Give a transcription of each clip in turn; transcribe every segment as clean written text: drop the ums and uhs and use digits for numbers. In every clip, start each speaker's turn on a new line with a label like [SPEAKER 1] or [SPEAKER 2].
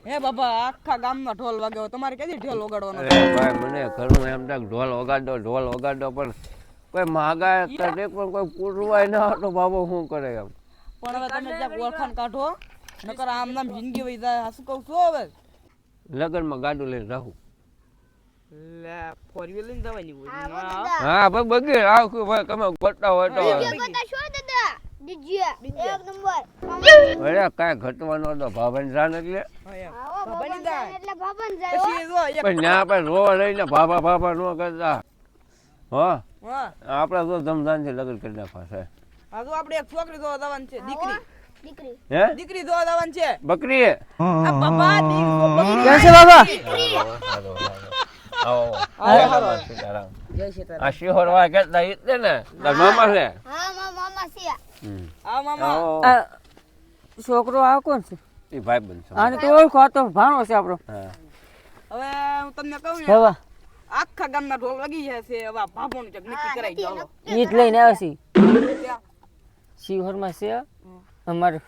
[SPEAKER 1] હે બાબા આખા ગામમાં ઢોલ વાગ્યો તમારે કેદી ઢોલ વગાડવાનો
[SPEAKER 2] ભાઈ મને ઘણું એમ થાય ઢોલ વગાડો પણ કોઈ માગા કરે પણ કોઈ પૂરવાય ના હતો બાબો શું કરે એમ
[SPEAKER 1] પણ હવે તમે જ્યાં ઓળખાણ કાઢો નકર આમ નામ જિંદગી વઈ જાય શું કહું છું હવે
[SPEAKER 2] લગનમાં ગાડું લઈને રહું
[SPEAKER 1] લે ફોર વ્હીલ લઈને જવાની હોય
[SPEAKER 2] હા ભાઈ બગી આખું ભાઈ તમે ગોટા હોય તો અરે કાંઈ ઘટવાનો હતો ભાભાની જાન એટલે પણ ના પણ રો રહીને ભાભા ન કરતા હો આપણે તો ધમધામથી લગ્ન કરી નાખવા છે
[SPEAKER 1] હા તો આપણે એક છોકરી જોવા જવાની છે દીકરી
[SPEAKER 2] હે
[SPEAKER 1] દીકરી જોવા જવાની છે
[SPEAKER 2] બકરી
[SPEAKER 1] આ બાબા
[SPEAKER 3] ક્યાં છે બાબા
[SPEAKER 2] આ શિહોરવા કેટલા ઈતે ને તાર મામા છે
[SPEAKER 1] આ મામા
[SPEAKER 3] આ છોકરો આ કોણ છે
[SPEAKER 2] એ ભાઈ બનશે
[SPEAKER 3] આને તો ઓળખો આ તો ભાણો છે આપણો
[SPEAKER 2] હા
[SPEAKER 1] હવે હું તમને કહું ને
[SPEAKER 3] હેવા
[SPEAKER 1] આખા ગામના ઢોલ વાગી જાય છે હવે ભાભોનું ચક નક્કી કરાઈ ગયો
[SPEAKER 3] ઈ જ લઈને આવે છે શિવહરમાં છે અમારે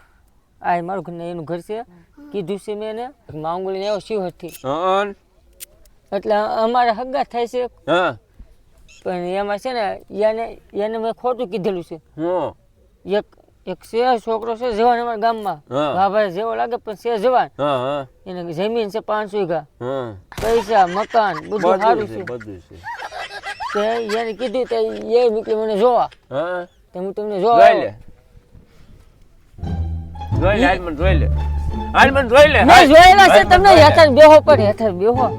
[SPEAKER 3] આ મારું ઘર એનું ઘર છે કીધું છે મેં એને માંગુલીને આવ્યો શિવહરથી
[SPEAKER 2] હા
[SPEAKER 3] એટલે અમારે હગા થાય છે
[SPEAKER 2] હા
[SPEAKER 3] પણ એમાં છે ને એને મેં ખોટું કીધેલું છે
[SPEAKER 2] હું
[SPEAKER 3] એક છે છોકરો છે જવાન અમારા ગામમાં
[SPEAKER 2] હા.
[SPEAKER 3] બાબા જેવો લાગે પણ છે જવાન
[SPEAKER 2] હા હા
[SPEAKER 3] એને જમીન છે 500 વીઘા
[SPEAKER 2] હા
[SPEAKER 3] પૈસા મકાન બધું સારું છે
[SPEAKER 2] બધું છે
[SPEAKER 3] તે એને કીધું તે એ નીકળી મને જોવા
[SPEAKER 2] હા
[SPEAKER 3] તો હું તમને
[SPEAKER 2] જોઈ
[SPEAKER 3] જોવા
[SPEAKER 2] લે હાલ મને જોઈ લે
[SPEAKER 3] મેં જોયેલા છે તમને હેઠળ બેહો પર હેઠળ બેહો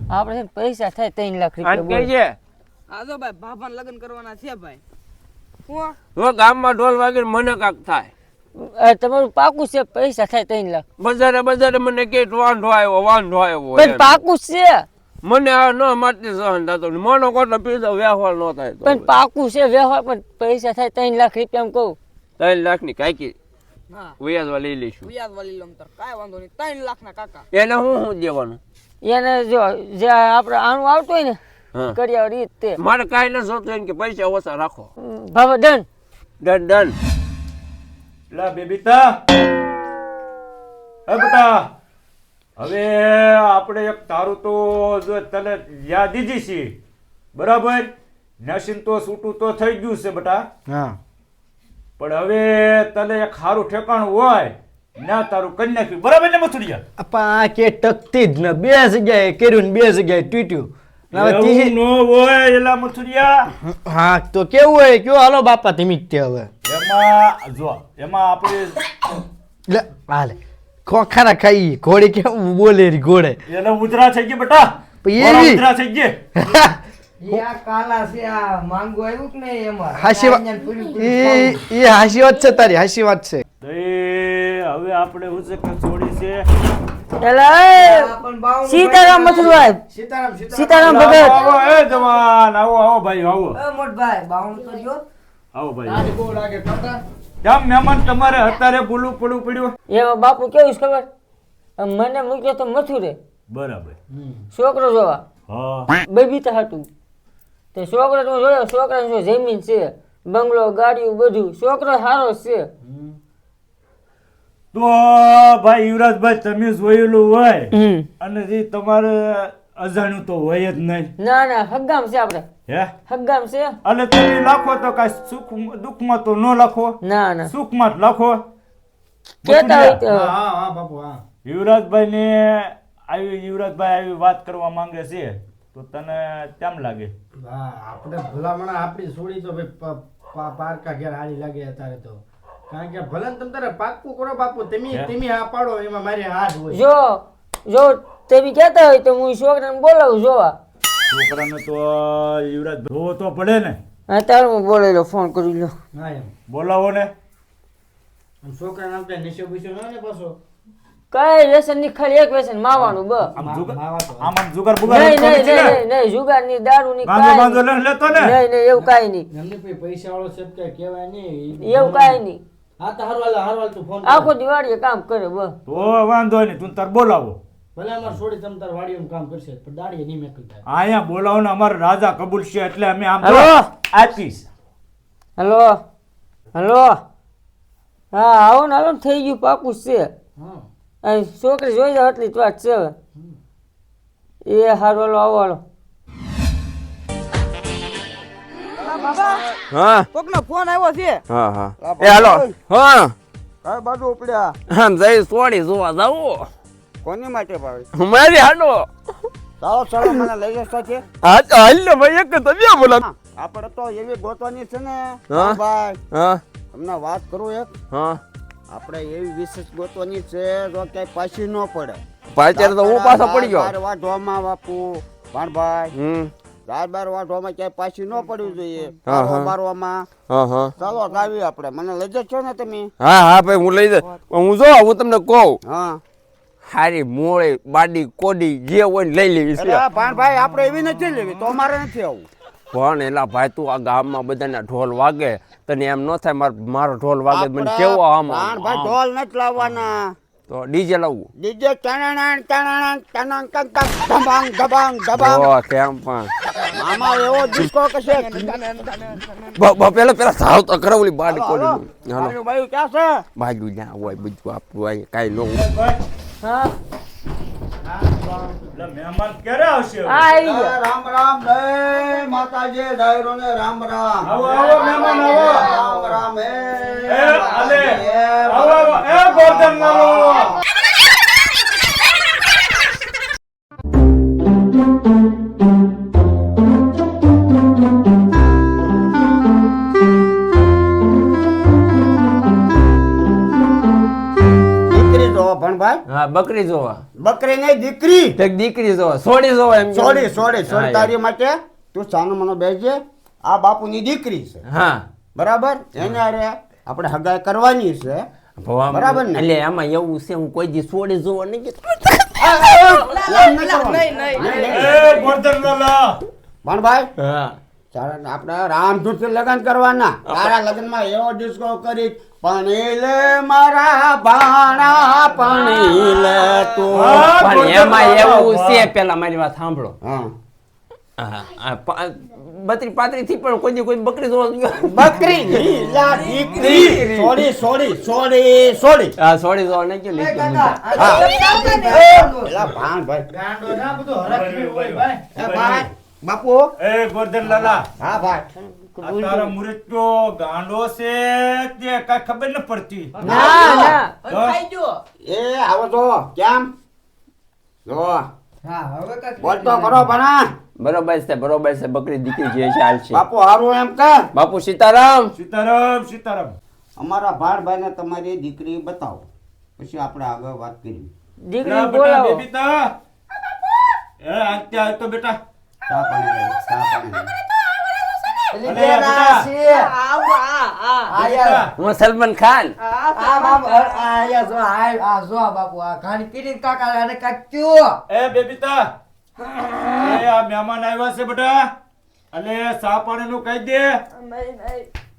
[SPEAKER 3] આપણે છે ને પૈસા થાય 3 લાખ
[SPEAKER 2] આન
[SPEAKER 3] રૂપિયા
[SPEAKER 2] કહેજે
[SPEAKER 1] આ જો ભાઈ ભાભાને લગ્ન કરવાના છે ભાઈ હું
[SPEAKER 2] હું ગામમાં ઢોલ વાગે મને કાક થાય
[SPEAKER 3] તમારું પાકું છે પૈસા થાય 3 લાખ
[SPEAKER 2] બજારે મને કે વાંધો આવ્યો
[SPEAKER 3] પણ પાકું છે
[SPEAKER 2] મને આ ન મારતી સહન થતો મનો કોટલો પીધો વ્યવહાર ન થાય તો
[SPEAKER 3] પણ પાકું છે વ્યવહાર પણ પૈસા થાય 3 લાખ રૂપિયા એમ કહું
[SPEAKER 2] 3 લાખની કાકી
[SPEAKER 1] હા
[SPEAKER 2] વ્યાજવા લઈ લઈશું
[SPEAKER 1] વ્યાજ વાલી લમ તર કાઈ વાંધો નહીં 3 લાખના કાકા
[SPEAKER 2] એને હું દેવાનું
[SPEAKER 3] એને જો જે આપણે આણું આવતું હોય ને
[SPEAKER 2] હા.
[SPEAKER 3] કર્યા રીત તે
[SPEAKER 2] મારે કાંઈ ન જોતું એને કે પૈસા ઓછા રાખો
[SPEAKER 3] બાબા ડન
[SPEAKER 2] ડન
[SPEAKER 4] લા બેબીતા હે બેટા હવે આપણે એક તારું તો જો તને યાદ દીધી છે બરાબર નસીન તો છૂટું તો થઈ ગયું છે બેટા
[SPEAKER 5] હા
[SPEAKER 4] પણ હવે તને એક સારું ઠેકાણું હોય ના તારું કરી નાખ્યું બરાબર ને મથુરિયા
[SPEAKER 5] આપા આ કે ટકતી જ ને બે જગ્યાએ કર્યું ને બે જગ્યાએ તૂટ્યું ને હવે
[SPEAKER 4] એવું
[SPEAKER 5] ત્રીજી
[SPEAKER 4] ન હોય એલા મથુરિયા
[SPEAKER 5] હા તો કેવું હોય કયો હાલો બાપા ધીમી તે હવે
[SPEAKER 4] એમાં આપણે
[SPEAKER 5] લે હાલે ખોખારા ખાઈ ઘોડી કેવું બોલે રી ઘોડે
[SPEAKER 4] એને ઉધરા થઈ ગઈ બેટા
[SPEAKER 5] પણ
[SPEAKER 4] ઘોડા
[SPEAKER 5] એવી
[SPEAKER 4] ઉધરા થઈ ગઈ
[SPEAKER 5] હાસી વાત એ હાસી વાત છે તારી હાસી વાત છે
[SPEAKER 4] તો એ હવે આપણે શું છે કે છોડી છે
[SPEAKER 3] એલા સીતારામ મથુરભાઈ સીતારામ ભગત
[SPEAKER 4] આવો એ જવાન આવો ભાઈ આવો આવો ભાઈ કેમ મહેમાન તમારે અત્યારે બોલવું પડ્યું
[SPEAKER 3] એમાં બાપુ કેવું છે ખબર મને મૂક્યો તો મથુરે
[SPEAKER 4] બરાબર
[SPEAKER 3] છોકરો જોવા
[SPEAKER 4] હા
[SPEAKER 3] બબીતા હતું તે છોકરો તો જોયો છોકરાને જો જમીન છે બંગલો ગાડીઓ બધું છોકરો સારો છે
[SPEAKER 4] તો ભાઈ યુવરાજભાઈ તમે જોયેલું હોય અને જે તમારે અજાણ્યું તો હોય જ નહીં
[SPEAKER 3] ના ના હગામ છે આપણે
[SPEAKER 4] હે
[SPEAKER 3] હગામ છે
[SPEAKER 4] એટલે તમે લખો તો કઈ સુખ દુઃખમાં તો ન લખો
[SPEAKER 3] ના ના
[SPEAKER 4] સુખમાં જ લખો
[SPEAKER 3] કેતા હોય તો
[SPEAKER 4] યુવરાજભાઈ આવી વાત કરવા માંગે છે તો તને કેમ લાગે
[SPEAKER 6] આપણે ભલામણ આપણી છોડી તો પારકા ઘેર હારી લાગે અત્યારે તો કારણ કે ભલે તમે તારે પાક્કું કરો બાપુ તમે હા પાડો એમાં મારે હાથ હોય
[SPEAKER 3] જો તમે કેતા હોય તો હું છોકરાને બોલાવું જોવા
[SPEAKER 4] છોકરાને તો યુવરાજ જોવો તો પડે ને
[SPEAKER 3] અત્યારે હું બોલેલો ફોન કરી લો
[SPEAKER 6] હા એમ
[SPEAKER 4] બોલાવો ને
[SPEAKER 6] છોકરાને આપણે નિશો બીશો ન ને પાછો
[SPEAKER 3] કઈ વ્યસન ની ખાલી એક વ્યસન માવાનું બ
[SPEAKER 4] આમ જુગાર બુગાર
[SPEAKER 3] નહીં જુગાર ની દારૂ ની
[SPEAKER 4] બાંધો લેતો ને
[SPEAKER 3] નહીં એવું કાઈ નહીં
[SPEAKER 6] એમને કોઈ પૈસા વાળો છે કે કહેવાય નહીં
[SPEAKER 3] એવું કાઈ નહીં
[SPEAKER 6] હા તો હારવાલ તું ફોન
[SPEAKER 3] આખો દિવાળીએ કામ કરે બ
[SPEAKER 4] તો વાંધો નહીં તું તાર બોલાવો
[SPEAKER 6] ભલે અમાર છોડી તમે તાર વાડીઓમાં કામ કરશે પણ દાડીએ નહીં મેકલ થાય
[SPEAKER 4] અહીંયા બોલાવો ને અમારે રાજા કબૂલ છે એટલે અમે આમ
[SPEAKER 3] હેલો
[SPEAKER 4] આપીશ
[SPEAKER 3] હેલો હા આવો ને હાલો થઈ ગયું પાકું છે
[SPEAKER 6] હા
[SPEAKER 3] આ છોકરી જોઈ જાવ એટલી જ વાત છે હવે. એ હારું હાલો આવો હાલો.
[SPEAKER 2] હા
[SPEAKER 1] કોકનો ફોન આવ્યો છે.
[SPEAKER 2] હા હા એ હાલો હા
[SPEAKER 7] કઈ બાજુ ઉપડ્યા
[SPEAKER 2] આમ જઈ સોડી જોવા જાવું
[SPEAKER 7] કોની માટે ભાઈ
[SPEAKER 2] મારી હાડો
[SPEAKER 7] ચાલો ચાલો મને લઈ જશો છે
[SPEAKER 2] હા તો હાલ ને ભાઈ એક તમે બોલા
[SPEAKER 7] આપણે તો એવી ગોતવાની છે ને
[SPEAKER 2] હા.
[SPEAKER 7] ભાઈ
[SPEAKER 2] હા
[SPEAKER 7] તમને વાત કરું એક
[SPEAKER 2] હા
[SPEAKER 7] આપણે એવી વિશેષ ગોતવાની છે જો ક્યાંય પાછી ન પડે
[SPEAKER 2] પાછળ તો હું પાછો પડી ગયો
[SPEAKER 7] બાર વાઢવામાં બાપુ ભાણભાઈ બાર વાઢવામાં ક્યાંય પાછી ન પડવી જોઈએ
[SPEAKER 2] હા, હા.
[SPEAKER 7] બારવામાં
[SPEAKER 2] હા હા
[SPEAKER 7] ચાલો આવી આપણે મને લઈ જશો ને તમે
[SPEAKER 2] હા હા ભાઈ હું લઈ જાય હું જો હું તમને કહું
[SPEAKER 7] હા
[SPEAKER 2] હારી મોળે બાડી કોડી જે હોય ને લઈ લેવી છે
[SPEAKER 7] અરે ભાણભાઈ આપણે એવી નથી લેવી તો અમારે નથી આવું
[SPEAKER 2] પણ એલા ભાઈ તું આ ગામમાં બધાના ઢોલ વાગે તને એમ ન થાય મારો ઢોલ વાગે મને કેવો આમ
[SPEAKER 7] ભાઈ ઢોલ નથી લાવવાના
[SPEAKER 2] તો ડીજે લાવવું
[SPEAKER 7] ડીજે ટણાણ ટણાણ ટણાણ ટંગ ટંગ ધબાંગ ધબાંગ ધબાંગ
[SPEAKER 2] ઓ કેમ પણ
[SPEAKER 7] આમાં એવો ડિસ્કો કશે
[SPEAKER 2] પેલા સાવ તો કરો ઓલી બાડી કોડી હાલો
[SPEAKER 7] ભાઈ ક્યાં છે
[SPEAKER 2] બાજુ ના હોય બધું આપણું અહીં કાંઈ ન હોય
[SPEAKER 3] હા
[SPEAKER 4] એટલે મહેમાન ક્યારે આવશે
[SPEAKER 3] આ આવી ગયા.
[SPEAKER 7] રામ રામ જય માતાજી ડાયરો ને રામ રામ
[SPEAKER 4] આવો આવો મહેમાન આવો
[SPEAKER 7] રામ રામ
[SPEAKER 4] એ આલે આવો આવો એ ગોરધન લાલો
[SPEAKER 7] દીકરી જો ભણભાઈ
[SPEAKER 2] હા બકરી જોવા
[SPEAKER 7] બકરી નહીં દીકરી
[SPEAKER 2] એક દીકરી જોવા સોડી જોવા એમ
[SPEAKER 7] છોડી છોડી
[SPEAKER 2] હા,
[SPEAKER 7] છોડી તારી માટે તું સાનો મનો બેસજે આ બાપુની દીકરી છે
[SPEAKER 2] હા
[SPEAKER 7] બરાબર એને અરે આપણે હગાઈ કરવાની છે બરાબર ને?
[SPEAKER 2] એટલે આમાં એવું છે હું કોઈ દી સોડી જોવા નહીં ગયો.
[SPEAKER 7] એમ નહીં કરવાનું.
[SPEAKER 4] એ ગોરધન લાલા
[SPEAKER 7] ભણભાઈ
[SPEAKER 2] હા
[SPEAKER 7] તારા આપણે રામધૂનથી લગ્ન કરવાના તારા લગ્નમાં એવો ડિસ્કો કરી પણીલે મારા ભાણા પણીલે તું
[SPEAKER 4] હા,
[SPEAKER 2] પણ એમાં એવું છે પેલા મારી વાત સાંભળો
[SPEAKER 7] હા
[SPEAKER 2] હા, આ બત્રી પાત્રી થી પણ કોઈ દી કોઈ બકરી જોવા ગયો
[SPEAKER 7] બકરી લીલા દીકરી સોડી સોડી સોડી સોડી
[SPEAKER 2] હા સોડી જોવા નહીં ગયો નહીં ગયો મુદ્દા.
[SPEAKER 7] એલા ભાણ ભાઈ
[SPEAKER 6] ગાંડો ના બધું હરખી હોય ભાઈ.
[SPEAKER 7] એ ભાઈ બાપુ
[SPEAKER 4] એ ગોરધન લાલા
[SPEAKER 7] હા ભાઈ
[SPEAKER 4] આ તારા મુરત તો ગાંડો છે તે કાંઈ ખબર ન પડતી
[SPEAKER 3] ના ના
[SPEAKER 1] ખાઈ જો.
[SPEAKER 7] એ આવો તો કેમ જો
[SPEAKER 6] હા હવે કાંઈક
[SPEAKER 7] બોલ તો કરો ભણા
[SPEAKER 2] બરોબર છે બકરી દીકરી જે છે હાલ છે
[SPEAKER 7] બાપુ હારું એમ કે
[SPEAKER 2] બાપુ સીતારામ
[SPEAKER 4] સીતારામ સીતારામ
[SPEAKER 7] અમારા ભાણભાઈ ને તમારી દીકરી બતાવો પછી આપણે આગળ વાત કરી
[SPEAKER 3] દીકરી
[SPEAKER 4] બેટા,
[SPEAKER 3] બોલાવો
[SPEAKER 4] બેબીતા એ આત્યા તો બેટા
[SPEAKER 7] ચા પાણી લઈ, ચા પાણી લઈ.
[SPEAKER 4] અલે બેટા
[SPEAKER 1] આવો, આ.
[SPEAKER 4] બેટા,
[SPEAKER 2] હું સલમાન ખાન
[SPEAKER 4] એ બેબીતા એ આ મહેમાન આવ્યા છે બેટા અને ચા પાણી નું કહી દે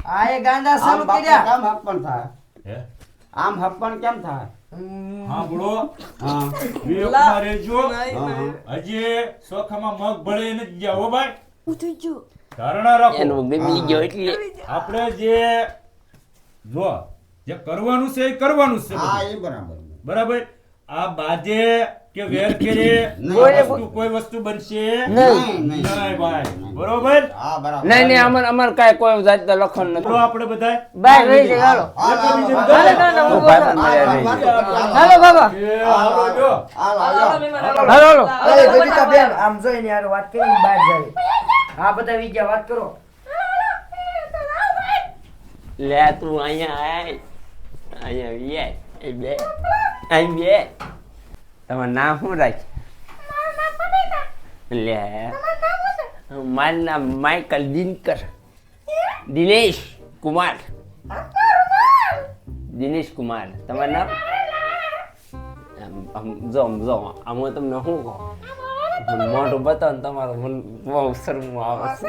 [SPEAKER 7] આમ બાપુ કેમ હપ્પણ થાય
[SPEAKER 4] હે?
[SPEAKER 7] આમ હપ્પણ કેમ થાય
[SPEAKER 4] હા બોલો
[SPEAKER 7] હા
[SPEAKER 4] વિવેકમાં રહેજો
[SPEAKER 7] હા.
[SPEAKER 4] હજી ચોખામાં મગ ભળી નથી ગયા હો ભાઈ
[SPEAKER 1] ઉઠી ગયો.
[SPEAKER 4] ધારણા રાખો
[SPEAKER 2] એનો ગમી ગયો એટલે
[SPEAKER 4] આપણે જે જો જે કરવાનું છે એ કરવાનું છે
[SPEAKER 7] હા
[SPEAKER 4] બધું.
[SPEAKER 7] એ બરાબર
[SPEAKER 4] બરાબર આ બાજે કે વેર ખેરે કોઈ વસ્તુ બનશે
[SPEAKER 7] નહીં નહીં
[SPEAKER 4] નહીં ભાઈ બરોબર
[SPEAKER 7] હા બરાબર
[SPEAKER 2] નહીં અમાર કાંઈ કોઈ જાતના લખણ
[SPEAKER 4] બોલો
[SPEAKER 2] નથી
[SPEAKER 4] આપણે બધાય
[SPEAKER 3] બાય રહી જાય હાલો
[SPEAKER 7] હાલો, હાલો,
[SPEAKER 3] હાલો, હાલો,
[SPEAKER 2] હું
[SPEAKER 3] હું
[SPEAKER 2] ભાઈ
[SPEAKER 3] બોલાવું.
[SPEAKER 2] પણ મળ્યા રહી.
[SPEAKER 3] હાલો બાબા
[SPEAKER 4] એ હાલો જો
[SPEAKER 7] હાલો,
[SPEAKER 1] હાલો,
[SPEAKER 7] હાલો.
[SPEAKER 1] મહેમાન,
[SPEAKER 3] હાલો હાલો
[SPEAKER 6] આમ જોઈને યાર વાત કરીને બહાર જાય. હા બધા વિજ્ઞા વાત કરો.
[SPEAKER 2] લે તું અહીંયા આય અહીંયા બે બે અહીં બે તમારું નામ શું રાખ લે મારું નામ માઇકલ દિનકર દિનેશ કુમાર તમારું નામ જો આમ હું તમને શું કહું મોઢું બતાવો ને તમારું મને બહુ શરમ આવે છે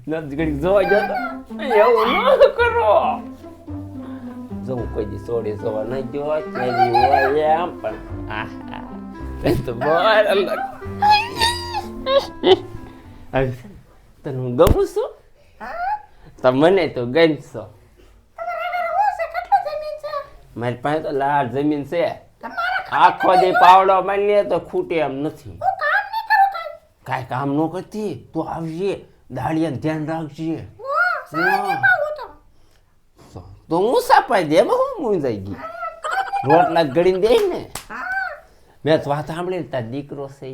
[SPEAKER 2] નથી ઘડીક જોવા જતો એવું ન કરો જો હું કોઈ દી સોડે જોવા નહીં ગયો ક્યાંય હોય એમ પણ એ તો બહુ અલગ તને હું ગમું છું તો મને તો ગમશો મારી પાસે તો લાડ જમીન છે, આખો દી પાવડો મારી લે તો ખૂટે એમ નથી. કાંઈ કામ ન કરતી તું આવજે, દાળિયાને ધ્યાન રાખજે. તો હું સાપાઈ દે, એમાં હું મૂંઝાઈ ગઈ. રોટલા ગળીને દે ને. મેં તો વાત સાંભળી તાર દીકરો છે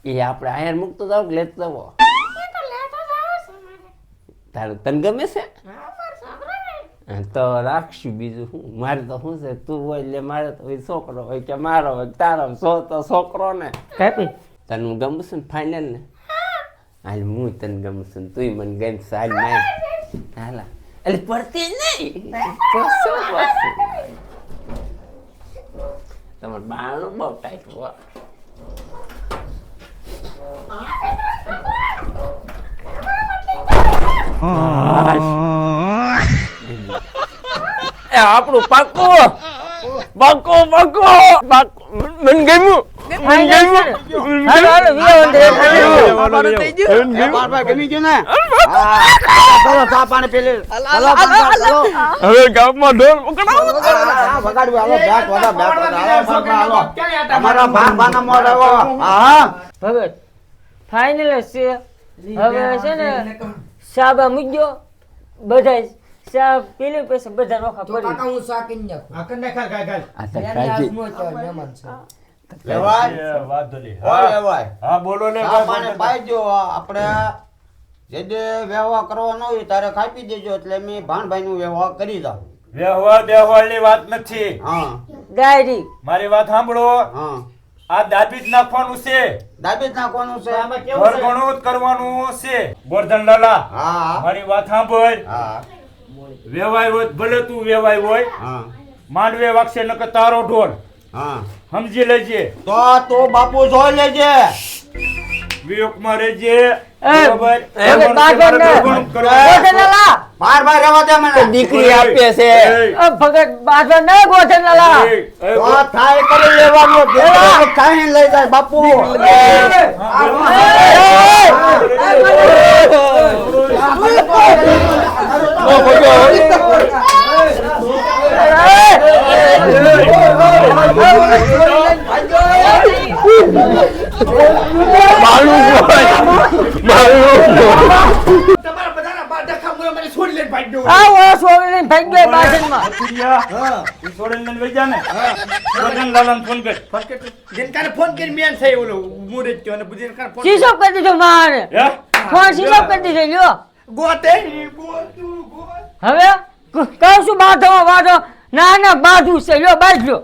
[SPEAKER 2] એ આપણે આયર મૂકતો જાવ કે લેતો જાવ? તારે તને ગમે છે તો રાખશું, બીજું શું. મારે તો શું છે, તું હોય એટલે મારે તો હોય છોકરો હોય કે મારો હોય તારો તો છોકરો ને.
[SPEAKER 3] કાપી
[SPEAKER 2] તને હું ગમું છું ને ફાઇનલ ને? હાલ હું તને ગમું છું ને તું મને ગમ છે. હાલ માય હાલા એટલે પડતી નહીં. તમારે બાણું બહુ ટાઈટ હોય. આપણું પાકું પાકું પાકું મને ગમ્યું.
[SPEAKER 7] ગમી ગયું ને? ચલો ચા પાણી પી લે.
[SPEAKER 2] હવે ગામમાં ઢોલ
[SPEAKER 7] વગાડવું હાલો, બેટ વાળા હાલો. અમારા ભાના મોઢ આવો. હા
[SPEAKER 3] ભગત ફાઇનલ જ છે. હવે છે ને સાબા મૂક્યો, બધા ચા પી લે પછી બધા રોખા પડી.
[SPEAKER 6] આ કર નાખ, ખાય.
[SPEAKER 2] આ તો કાઢી.
[SPEAKER 7] લેવાય
[SPEAKER 4] વાંધો નહીં.
[SPEAKER 7] ઓ લેવાય.
[SPEAKER 4] હા બોલો ને.
[SPEAKER 7] ચા પાણી પાઈ દો. આપણે જે વ્યવહાર કરવાનો હોય તારે ખાપી દેજો, એટલે મેં ભાણભાઈ નું વ્યવહાર કરી દઉં.
[SPEAKER 4] વ્યવહાર દેવહારની વાત નથી,
[SPEAKER 7] હા
[SPEAKER 3] ડાયરી
[SPEAKER 4] મારી વાત સાંભળો.
[SPEAKER 7] હા
[SPEAKER 4] આ દાબી જ નાખવાનું છે,
[SPEAKER 7] દાબી જ નાખવાનું છે.
[SPEAKER 6] આમાં કેવું
[SPEAKER 4] ઘર
[SPEAKER 6] છે?
[SPEAKER 4] ઘણું જ કરવાનું છે. ગોરધન લાલા
[SPEAKER 7] હા
[SPEAKER 4] મારી વાત સાંભળ.
[SPEAKER 7] હા
[SPEAKER 4] વેવાય હોય તો ભલે તું વેવાય હોય,
[SPEAKER 7] હા
[SPEAKER 4] માંડવે વાગશે નકર તારો ઢોલ.
[SPEAKER 7] હા
[SPEAKER 4] સમજી લેજે,
[SPEAKER 7] તો બાપુ જોઈ લેજે.
[SPEAKER 4] વિયોગમાં રહેજે.
[SPEAKER 3] એ,
[SPEAKER 4] બરોબર?
[SPEAKER 3] હવે
[SPEAKER 4] ઘર
[SPEAKER 3] બાજુ ને.
[SPEAKER 4] ઘણું કરવાનું.
[SPEAKER 3] ગોધનલાલા
[SPEAKER 7] બાર બાર રહેવા દે મને.
[SPEAKER 2] દીકરી આપે છે.
[SPEAKER 3] ભગત બાજુ ન ગોધનલાલા
[SPEAKER 4] એ, એ,
[SPEAKER 7] તો થાય કરી લેવાનું. દીકરીને ખાઈને લઈ જાય બાપુ.
[SPEAKER 6] તમારા બધાના બા ધક્કા મુએ મને છોડી લઈને ભાગી ગયો.
[SPEAKER 3] આવો છોકરીને ભાઈ ગયો બાજનમાં.
[SPEAKER 4] કુડિયા, ઈ છોડીને લઈને વઈ જા ને. ગોરધન લાલાને ફોન કર.
[SPEAKER 6] જીનકાને ફોન કરી મેન થઈ ઓલો મુરત થયો અને જીનકાને ફોન
[SPEAKER 3] શીશો કરી દીધો મારે.
[SPEAKER 4] હે?
[SPEAKER 3] ફોન શીશો કરી દીધો લ્યો.
[SPEAKER 6] ગોતે
[SPEAKER 3] હવે કહું છું બાંધો ના બાંધું છે લ્યો બાંધ્યો.